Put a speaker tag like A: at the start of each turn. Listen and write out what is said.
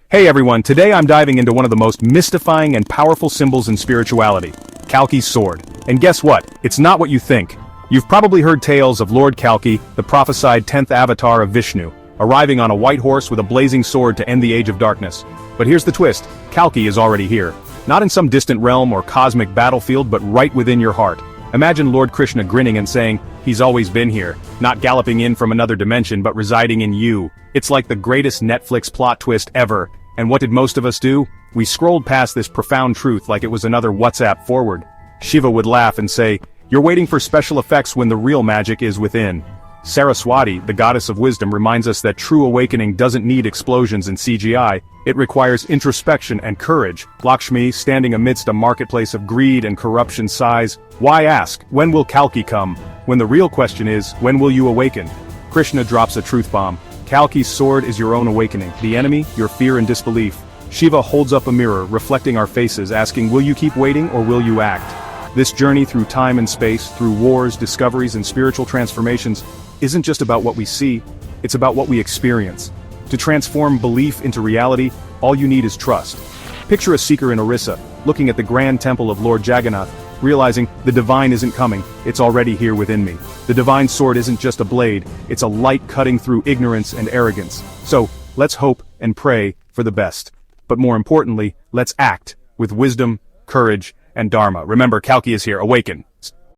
A: Hey everyone, today I'm diving into one of the most mystifying and powerful symbols in spirituality, Kalki's sword. And guess what? It's not what you think. You've probably heard tales of Lord Kalki, the prophesied 10th avatar of Vishnu, arriving on a white horse with a blazing sword to end the age of darkness. But here's the twist, Kalki is already here. Not in some distant realm or cosmic battlefield, but right within your heart. Imagine Lord Krishna grinning and saying, he's always been here, not galloping in from another dimension but residing in you. It's like the greatest Netflix plot twist ever. And what did most of us do? We scrolled past this profound truth like it was another WhatsApp forward. Shiva would laugh and say, you're waiting for special effects when the real magic is within. Saraswati, the goddess of wisdom, reminds us that true awakening doesn't need explosions and CGI, it requires introspection and courage. Lakshmi, standing amidst a marketplace of greed and corruption, sighs, why ask, when will Kalki come? When the real question is, when will you awaken? Krishna drops a truth bomb. Kalki's sword is your own awakening, the enemy, your fear and disbelief. Shiva holds up a mirror, reflecting our faces, asking, will you keep waiting or will you act? This journey through time and space, through wars, discoveries, and spiritual transformations, isn't just about what we see, it's about what we experience. To transform belief into reality, all you need is trust. Picture a seeker in Orissa, looking at the grand temple of Lord Jagannath, realizing the divine isn't coming, it's already here within me. The divine sword isn't just a blade, it's a light cutting through ignorance and arrogance. So, let's hope and pray for the best. But more importantly, let's act with wisdom, courage, and dharma. Remember, Kalki is here, awaken.